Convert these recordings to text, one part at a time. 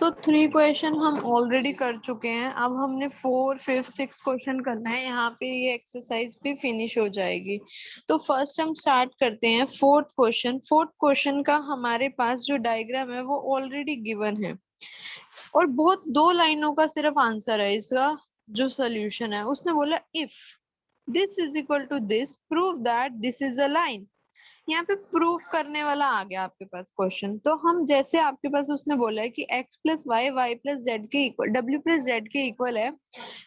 सो 3 question हम already कर चुके हैं। अब हमने 4, 5, 6 क्वेश्चन करना है। यहाँ पे ये एक्सरसाइज भी फिनिश हो जाएगी। तो फर्स्ट हम स्टार्ट करते हैं फोर्थ क्वेश्चन। फोर्थ क्वेश्चन का हमारे पास जो डायग्राम है वो ऑलरेडी गिवन है और बहुत 2 लाइनों का सिर्फ आंसर है। इसका जो सोल्यूशन है उसने बोला if this is equal to this prove that this is a line. यहाँ पे प्रूफ करने वाला आ गया आपके पास क्वेश्चन। तो हम जैसे आपके पास उसने बोला है कि x plus Y Y plus Z के इक्वल w प्लस जेड के इक्वल है,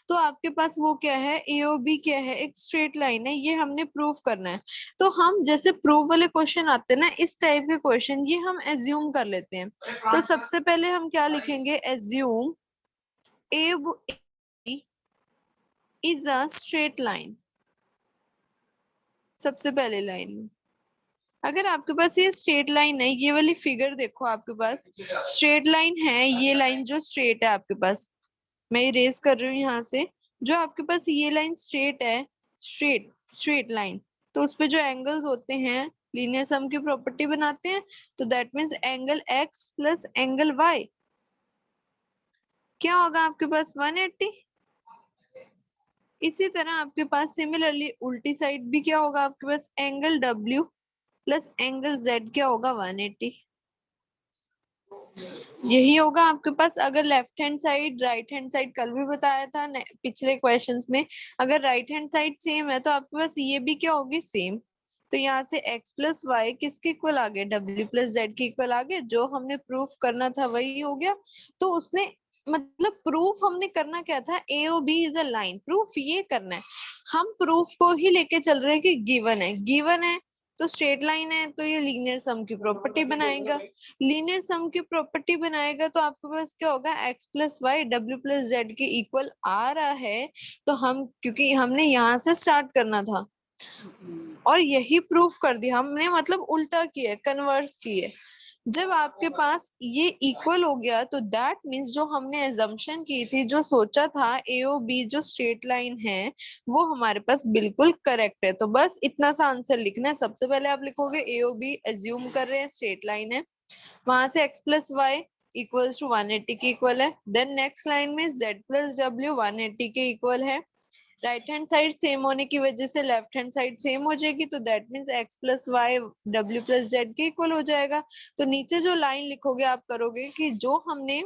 तो आपके पास वो क्या है, ए ओ बी क्या है, एक स्ट्रेट लाइन है। ये हमने प्रूफ करना है। तो हम जैसे प्रूफ वाले क्वेश्चन आते हैं ना, इस टाइप के क्वेश्चन ये हम एज्यूम कर लेते हैं। तो सबसे पहले हम क्या लिखेंगे, assume A is a straight line. सबसे पहले लाइन में अगर आपके पास ये स्ट्रेट लाइन है, ये वाली फिगर देखो, आपके पास स्ट्रेट लाइन है। ये लाइन जो स्ट्रेट है आपके पास, मैं इरेज कर रही हूँ यहाँ से। जो आपके पास ये लाइन स्ट्रेट है, स्ट्रेट लाइन, तो उस पे जो एंगल्स होते हैं लीनियर सम की प्रॉपर्टी बनाते हैं। तो that means angle X plus angle Y क्या होगा आपके पास, 180। इसी तरह आपके पास सिमिलरली उल्टी साइड भी क्या होगा, आपके पास angle W plus angle Z क्या होगा, 180। यही होगा आपके पास। अगर left hand side right hand side कल भी बताया था पिछले क्वेश्चंस में, अगर राइट हैंड साइड सेम है तो आपके पास ये भी क्या होगी, सेम। तो यहाँ से x प्लस वाई किसके इक्वल आ गए, w प्लस जेड के इक्वल आ गए। जो हमने प्रूफ करना था वही हो गया। तो उसने मतलब प्रूफ हमने करना क्या था, A O B is a line, proof ये करना है। हम प्रूफ को ही लेके चल रहे हैं कि गिवन है, गिवन है तो स्ट्रेट लाइन है तो ये लीनियर सम की प्रॉपर्टी बनाएगा। लीनियर सम की प्रॉपर्टी बनाएगा तो आपके पास क्या होगा, x plus Y W plus Z के इक्वल आ रहा है। तो हम, क्योंकि हमने यहाँ से स्टार्ट करना था और यही प्रूफ कर दिया हमने, मतलब उल्टा किया, कन्वर्स किए। जब आपके पास ये इक्वल हो गया तो दैट मीन्स जो हमने एजम्पशन की थी, जो सोचा था ए ओ बी जो स्ट्रेट लाइन है, वो हमारे पास बिल्कुल करेक्ट है। तो बस इतना सा आंसर लिखना है। सबसे पहले आप लिखोगे ए ओ बी एज्यूम कर रहे हैं स्ट्रेट लाइन है, वहां से x plus Y equals to 180 के इक्वल है। देन नेक्स्ट लाइन में z प्लस डब्ल्यू 180 के इक्वल है। राइट हैंड साइड सेम होने की वजह से लेफ्ट हैंड साइड सेम हो जाएगी। तो that means x plus Y W plus Z के इक्वल हो जाएगा। तो नीचे जो लाइन लिखोगे आप करोगे कि जो हमने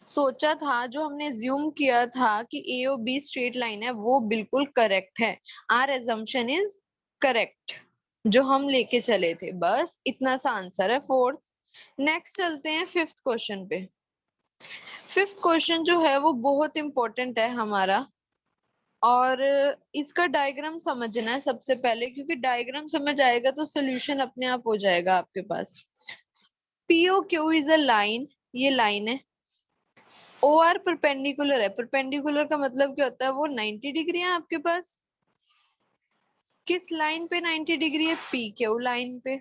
सोचा था, जो हमने ज्यूम किया था कि ए ओ बी स्ट्रेट लाइन है, वो बिल्कुल करेक्ट है। आर एजम्पशन इज करेक्ट, जो हम लेके चले थे। बस इतना सा आंसर है फोर्थ। नेक्स्ट चलते हैं फिफ्थ क्वेश्चन पे। फिफ्थ क्वेश्चन जो है वो बहुत इंपॉर्टेंट है हमारा, और इसका डायग्राम समझना है सबसे पहले, क्योंकि डायग्राम समझ आएगा तो सोल्यूशन अपने आप हो जाएगा आपके पास। P O Q is a line, ये लाइन है। ओ आर परपेंडिकुलर है। परपेंडिकुलर का मतलब क्या होता है, वो 90 डिग्री है आपके पास। किस लाइन पे 90 डिग्री है, पी क्यू लाइन पे।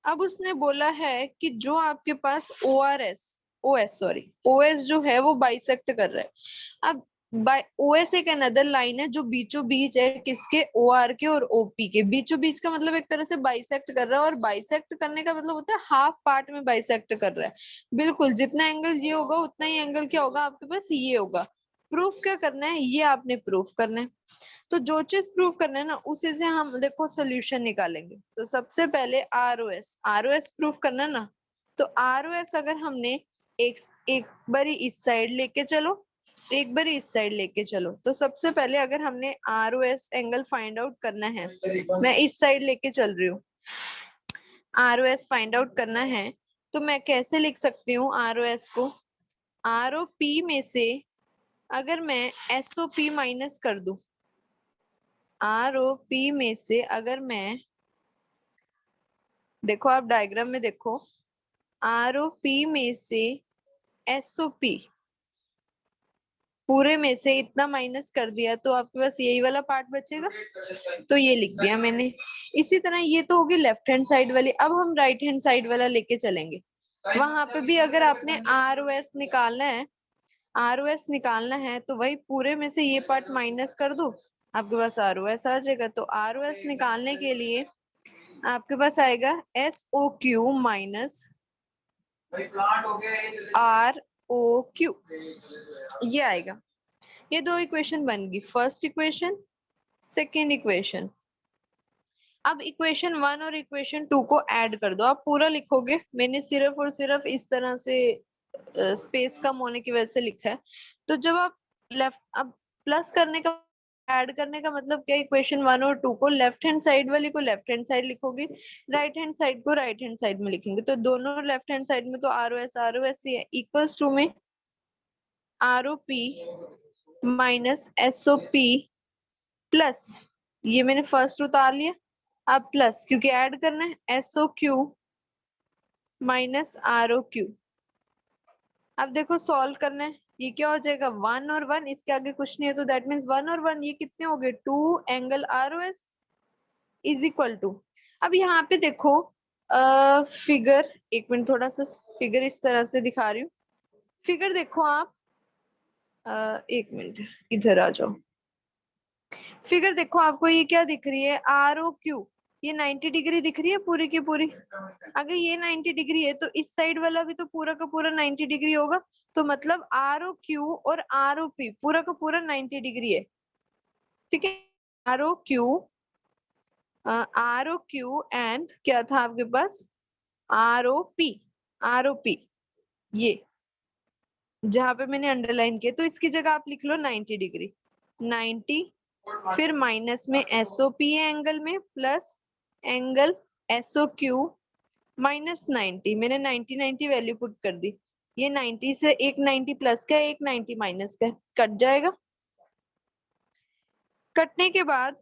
अब उसने बोला है कि जो आपके पास O R S, O S sorry, O S जो है वो बाइसेक्ट कर रहा है। अब बाय ओ एस एक अनदर लाइन है जो बीचों बीच है किसके, ओ आर के और ओपी के बीचों बीच का, मतलब एक तरह से बाइसेक्ट कर रहा है। और बाइसेक्ट करने का मतलब होता है हाफ पार्ट में बाइसेक्ट कर रहा है। बिल्कुल जितना एंगल ये होगा उतना ही एंगल क्या होगा आपके पास, ये होगा। प्रूफ क्या करना है, ये आपने प्रूफ करना है। तो जो चीज प्रूव करना है ना, उसी से हम देखो सोल्यूशन निकालेंगे। तो सबसे पहले आर ओ एस प्रूव करना है ना। तो आर ओ एस अगर हमने एक बारी इस साइड लेके चलो, एक बारी इस साइड लेके चलो। तो सबसे पहले अगर हमने R O S angle find out करना है, मैं इस साइड लेके चल रही हूँ, R O S find out करना है, तो मैं कैसे लिख सकती हूँ आर ओ एस को, आर ओ पी में से अगर मैं एस ओ पी माइनस कर दूं, आर ओ पी में से अगर मैं, देखो आप डायग्राम में देखो, आर ओ पी में से एस ओ पी पूरे में से इतना माइनस कर दिया तो आपके पास यही वाला पार्ट बचेगा। तो ये लिख दिया मैंने। इसी तरह ये तो होगी लेफ्ट हैंड साइड वाली। अब हम राइट हैंड साइड वाला लेके चलेंगे। वहां पे भी अगर आपने आर ओ एस निकालना है, आर ओ एस निकालना है तो वही पूरे में से ये पार्ट माइनस कर दो, आपके पास आर ओ एस आ जाएगा। तो आर ओ एस निकालने के लिए आपके पास आएगा S O Q minus R O Q, ये आएगा। ये दो इक्वेशन बन गई, फर्स्ट इक्वेशन, सेकेंड इक्वेशन। अब इक्वेशन 1 और इक्वेशन 2 को ऐड कर दो। आप पूरा लिखोगे, मैंने सिर्फ और सिर्फ इस तरह से स्पेस कम होने की वजह से लिखा है। तो जब आप लेफ्ट, अब प्लस करने का, ऐड करने का मतलब क्या, इक्वेशन 1 और 2 को लेफ्ट हैंड साइड वाली को लेफ्ट हैंड साइड लिखोगे, राइट हैंड साइड को राइट हैंड साइड में लिखेंगे। तो दोनों लेफ्ट हैंड साइड में तो आर ओ एस ही है, इक्वल्स टू में R O P minus S O P plus, ये मैंने फर्स्ट उतार लिया, अब प्लस क्योंकि ऐड करना है, S O Q minus R O Q. अब देखो सॉल्व करना है, ये क्या हो जाएगा, 1 और 1, इसके आगे कुछ नहीं है, तो दैट मीन्स 1 और 1 ये कितने हो गए, 2 angle R O S is equal to. अब यहाँ पे देखो फिगर, एक मिनट, थोड़ा सा फिगर इस तरह से दिखा रही हूँ। फिगर देखो आप, एक मिनट इधर आ जाओ। फिगर देखो, आपको ये क्या दिख रही है, आर ओ क्यू, ये 90 डिग्री दिख रही है पूरी की पूरी। अगर ये 90 डिग्री है तो इस साइड वाला भी तो पूरा का पूरा 90 डिग्री होगा। तो मतलब आर ओ क्यू और आर ओ पी पूरा का पूरा 90 डिग्री है, ठीक है। R O Q, R O Q and क्या था आपके पास, R O P, R O P, ये जहां पे मैंने अंडरलाइन किया, तो इसकी जगह आप लिख लो 90 डिग्री, 90, फिर माइनस में एसओ पी है एंगल में, plus angle S O Q minus 90, मैंने 90 90 वैल्यू पुट कर दी। ये 90 से एक 90 प्लस का एक 90 माइनस का, कट जाएगा। कटने के बाद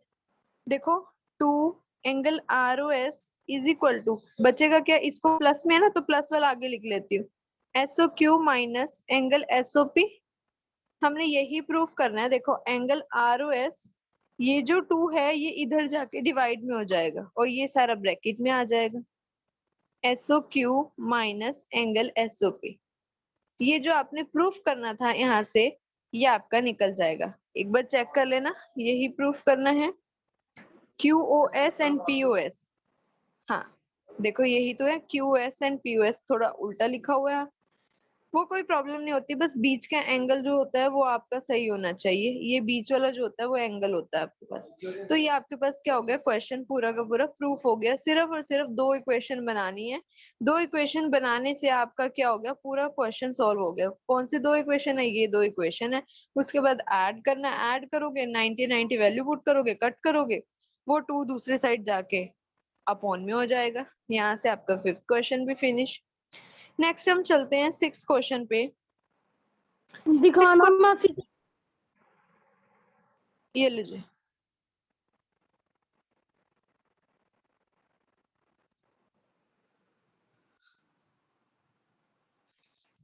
देखो 2 angle R O S is equal to, बचेगा क्या, इसको प्लस में है ना तो प्लस वाला आगे लिख लेती हूँ, S O Q minus angle S O P. हमने यही प्रूफ करना है। देखो एंगल आर ओ एस, ये जो 2 है ये इधर जाके डिवाइड में हो जाएगा और ये सारा ब्रैकेट में आ जाएगा, S O Q minus angle S O P. ये जो आपने प्रूफ करना था यहाँ से, ये आपका निकल जाएगा। एक बार चेक कर लेना, यही प्रूफ करना है, Q O S and P O S. हाँ देखो यही तो है, Q S and P O S, थोड़ा उल्टा लिखा हुआ है, वो कोई प्रॉब्लम नहीं होती, बस बीच का एंगल जो होता है वो आपका सही होना चाहिए। ये बीच वाला जो होता है वो एंगल होता है आपके पास। तो ये आपके पास क्या हो गया, क्वेश्चन पूरा का पूरा प्रूफ हो गया। सिर्फ और सिर्फ दो इक्वेशन बनानी है, दो इक्वेशन बनाने से आपका क्या हो गया, पूरा क्वेश्चन सॉल्व हो गया। कौन सी दो इक्वेशन है, ये दो इक्वेशन है। उसके बाद ऐड करना, ऐड करोगे 90 90 वैल्यू पुट करोगे, कट करोगे, वो 2 दूसरे साइड जाके अपॉन में हो जाएगा। यहाँ से आपका 5th क्वेश्चन भी फिनिश। नेक्स्ट हम चलते हैं 6 क्वेश्चन पे। दिखाना मासी। ये लीजिए,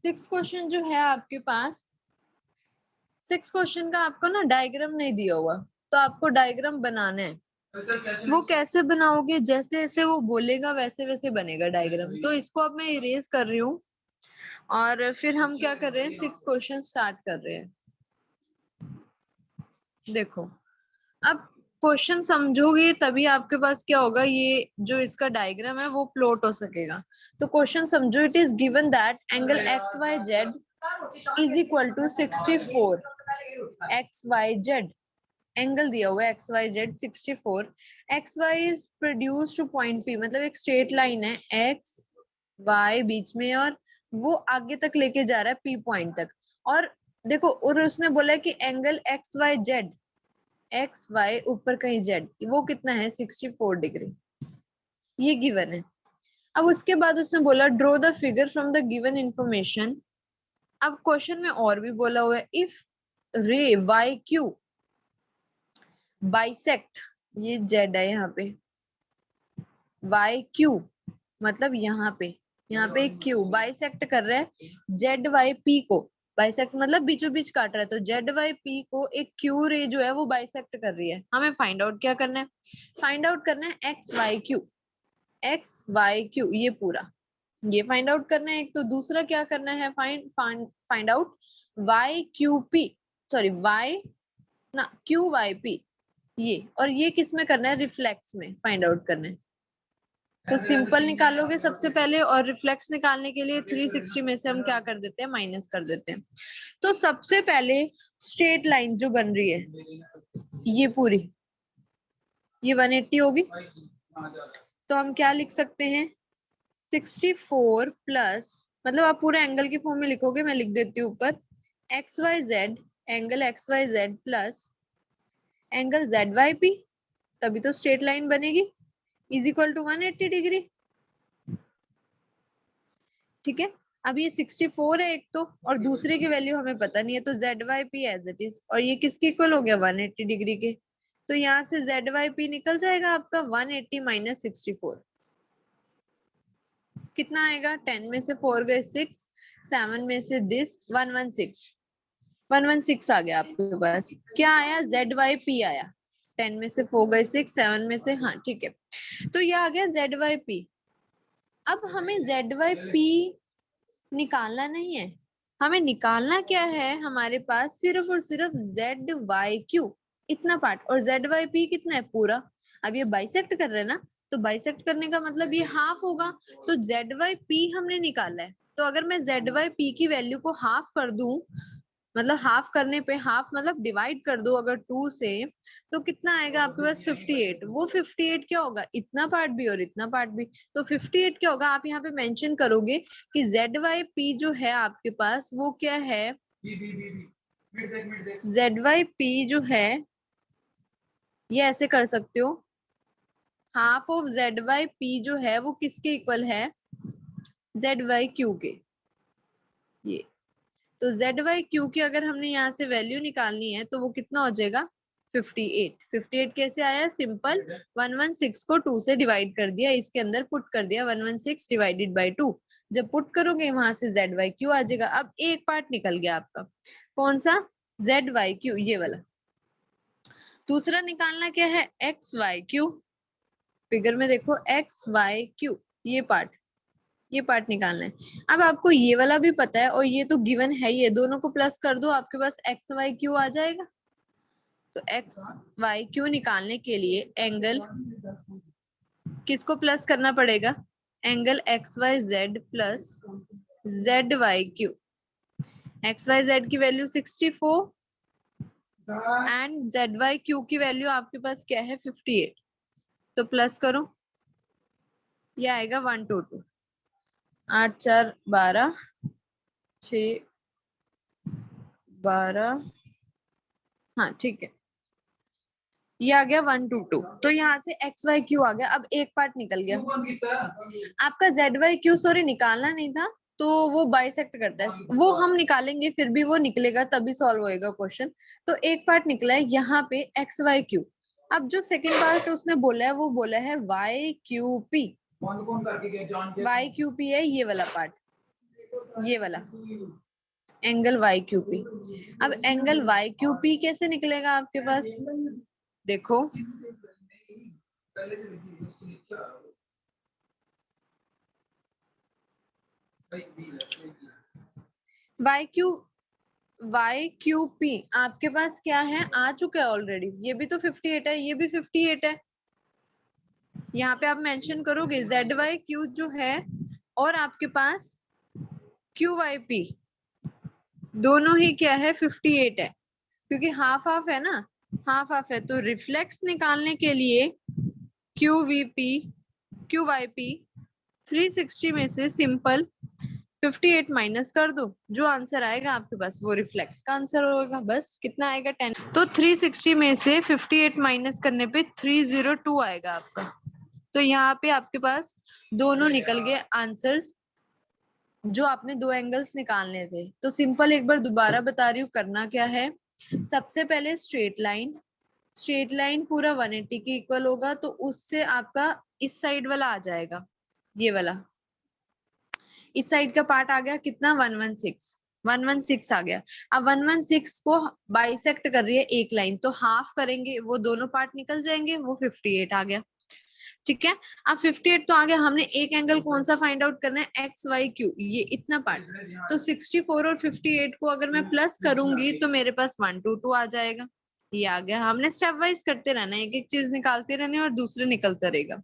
सिक्स क्वेश्चन जो है आपके पास, 6 क्वेश्चन का आपको ना डायग्राम नहीं दिया हुआ, तो आपको डायग्राम बनाना है। वो कैसे बनाओगे, जैसे जैसे वो बोलेगा वैसे वैसे बनेगा डायग्राम। तो इसको अब मैं इरेज कर रही हूँ और फिर हम क्या कर रहे हैं, 6 क्वेश्चन स्टार्ट कर रहे हैं। देखो अब क्वेश्चन समझोगे तभी आपके पास क्या होगा, ये जो इसका डायग्राम है वो प्लॉट हो सकेगा। तो क्वेश्चन समझो, it is given that angle X Y Z is equal to 64, X Y Z angle दिया हुआ है, X Y Z 64, X Y is produced to point P, मतलब एक स्ट्रेट लाइन है, एक्स वाई बीच में और वो आगे तक लेके जा रहा है पी पॉइंट तक। और देखो, और उसने बोला है कि angle X Y Z, X Y ऊपर कहीं जेड, वो कितना है 64 डिग्री, ये गिवन है। अब उसके बाद उसने बोला draw the figure from the given information. अब क्वेश्चन में और भी बोला हुआ है, इफ रे वाई क्यू बाइसेक्ट, ये जेड है यहाँ पे, वाई क्यू मतलब यहाँ पे क्यू बाइसेक्ट कर रहा है जेड वाई पी को, बाइसेक्ट मतलब बीचों बीच काट रहा है, तो जेड वाई पी को एक क्यू रे जो है वो बाइसेक्ट कर रही है। हमें फाइंड आउट क्या करना है, फाइंड आउट करना है X Y Q, X Y Q ये पूरा, ये फाइंड आउट करना है एक। तो दूसरा क्या करना है, find out Y Q P, sorry Y ना क्यू वाई पी, ये और ये किस में करना है, रिफ्लेक्स में फाइंड आउट करना है। तो सिंपल निकालोगे सबसे पहले, और रिफ्लेक्स निकालने के लिए 360 में से हम क्या कर देते हैं, माइनस कर देते हैं। तो सबसे पहले स्ट्रेट लाइन जो बन रही है ये पूरी, ये 180 होगी। तो हम क्या लिख सकते हैं, 64 प्लस, मतलब आप पूरे एंगल के फॉर्म में लिखोगे, मैं लिख देती हूँ ऊपर, X Y Z, angle X Y Z plus angle Z Y P, तभी तो स्ट्रेट लाइन बनेगी, इज इक्वल टू 180 डिग्री। ठीक है, अब ये 64 है एक तो, और दूसरे की वैल्यू हमें पता नहीं है, तो Z Y P as it is, और ये किसके इक्वल हो गया, 180 डिग्री के। तो यहाँ से जेड वाई पी निकल जाएगा आपका 180 माइनस 64, कितना आएगा, 10 में से 4 गए 6, 7 में से दिस 116 आ गया आपके पास। क्या आया, जेड वाई पी आया, 10 में से 4 गए 6, 7 में से, हाँ ठीक है, तो ये आ गया जेड वाई पी। अब हमें जेड वाई पी निकालना नहीं है, हमें निकालना क्या है, हमारे पास सिर्फ और सिर्फ जेड वाई क्यू, इतना पार्ट, और जेड वाई पी कितना है, पूरा। अब ये बाइसेक्ट कर रहे हैं ना, तो बाइसेक्ट करने का मतलब ये हाफ होगा, तो जेड वाई पी हमने निकाला है। तो अगर मैं जेड वाई पी की वैल्यू को हाफ कर दूं, मतलब हाफ करने पे, हाफ मतलब डिवाइड कर दो अगर 2 से, तो कितना आएगा आपके पास, 58। वो 58 क्या होगा, इतना पार्ट भी और इतना पार्ट भी, तो 58 क्या होगा, आप यहाँ पे मेंशन करोगे कि जेड वाई पी जो है आपके पास वो क्या है, जेड वाई पी जो है, ये ऐसे कर सकते हो, half of Z Y P जो है वो किसके इक्वल है, जेड वाई क्यू के। ये तो जेड वाई क्यू की अगर हमने यहाँ से वैल्यू निकालनी है तो वो कितना हो जाएगा, 58। 58 कैसे आया, सिंपल 116 को 2 से डिवाइड कर दिया, इसके अंदर पुट कर दिया, 116 डिवाइडेड बाई 2, जब पुट करोगे वहां से जेड वाई क्यू आ जाएगा। अब एक पार्ट निकल गया आपका, कौन सा, जेड वाई क्यू, ये वाला। दूसरा निकालना क्या है, एक्स वाई क्यू, फिगर में देखो एक्स वाई क्यू, ये पार्ट निकालना है। अब आपको ये वाला भी पता है और ये तो गिवन है ही है, दोनों को प्लस कर दो, आपके पास एक्स वाई क्यू आ जाएगा। तो एक्स वाई क्यू निकालने के लिए एंगल किसको प्लस करना पड़ेगा, angle X Y Z plus Z Y Q. X Y Z की value 64 and Z Y Q की वैल्यू आपके पास क्या है, 58। तो प्लस करो, ये आएगा 122, 8 4 12, 6 12, हाँ ठीक है, ये आ गया 122। तो यहाँ से एक्स वाई क्यू आ गया। अब एक पार्ट निकल गया आपका, जेड वाई क्यू सॉरी निकालना नहीं था, तो वो बाइसेक्ट करता है, वो हम निकालेंगे, फिर भी वो निकलेगा तभी सॉल्व होएगा क्वेश्चन। तो एक पार्ट निकला है यहाँ पे एक्स वाई क्यू। अब जो सेकेंड पार्ट उसने बोला है वो बोला है Y Q P, Y Q P है ये वाला पार्ट, ये वाला एंगल वाई क्यू पी। अब एंगल वाई क्यू पी कैसे निकलेगा आपके पास, देखो वाई क्यू पी आपके पास क्या है, आ चुका है ऑलरेडी, ये भी तो 58 है, ये भी 58 है। यहाँ पे आप मेंशन करोगे जेड वाई क्यू जो है, और आपके पास क्यू वाई पी दोनों ही क्या है, 58 है, क्योंकि हाफ हाफ है ना, हाफ हाफ है। तो रिफ्लेक्स निकालने के लिए Q V P Q Y P 360 में से सिंपल 58 माइनस कर दो, जो आंसर आएगा आपके पास वो रिफ्लेक्स का आंसर होगा। बस कितना आएगा, 10। तो 360 में से 58 माइनस करने पे 302 आएगा आपका। तो यहाँ पे आपके पास दोनों निकल गए आंसर्स, जो आपने दो एंगल्स निकालने थे। तो सिंपल एक बार दोबारा बता रही हूँ, करना क्या है, सबसे पहले स्ट्रेट लाइन पूरा 180 के इक्वल होगा, तो उससे आपका इस साइड वाला आ जाएगा, ये वाला, इस साइड का पार्ट आ गया कितना, 116 आ गया। अब 116 को बाइसेक्ट कर रही है एक लाइन, तो हाफ करेंगे, वो दोनों पार्ट निकल जाएंगे, वो 58 आ गया। ठीक है, अब 58 तो आ गया, हमने एक एंगल कौन सा फाइंड आउट करना है, एक्स वाई क्यू, ये इतना पार्ट। तो 64 और 58 को अगर मैं प्लस करूंगी तो मेरे पास 122 आ जाएगा। ये आ गया। हमने स्टेप वाइज करते रहना है, एक एक चीज निकालते रहने और दूसरे निकलता रहेगा।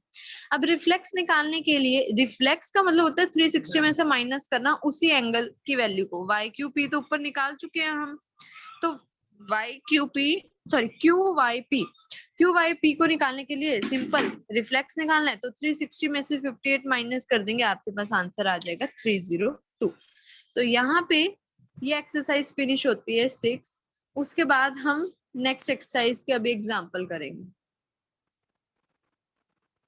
अब रिफ्लेक्स निकालने के लिए, रिफ्लेक्स का मतलब होता है 360 में से माइनस करना उसी एंगल की वैल्यू को। वाई क्यू पी तो ऊपर निकाल चुके हैं हम, तो Y Q P sorry Q Y P को निकालने के लिए सिंपल रिफ्लेक्स निकालना है तो 360 में से 58 माइनस कर देंगे, आपके पास आंसर आ जाएगा 302। तो यहाँ पे ये एक्सरसाइज फिनिश होती है 6। उसके बाद हम नेक्स्ट एक्सरसाइज के अभी एग्जांपल करेंगे।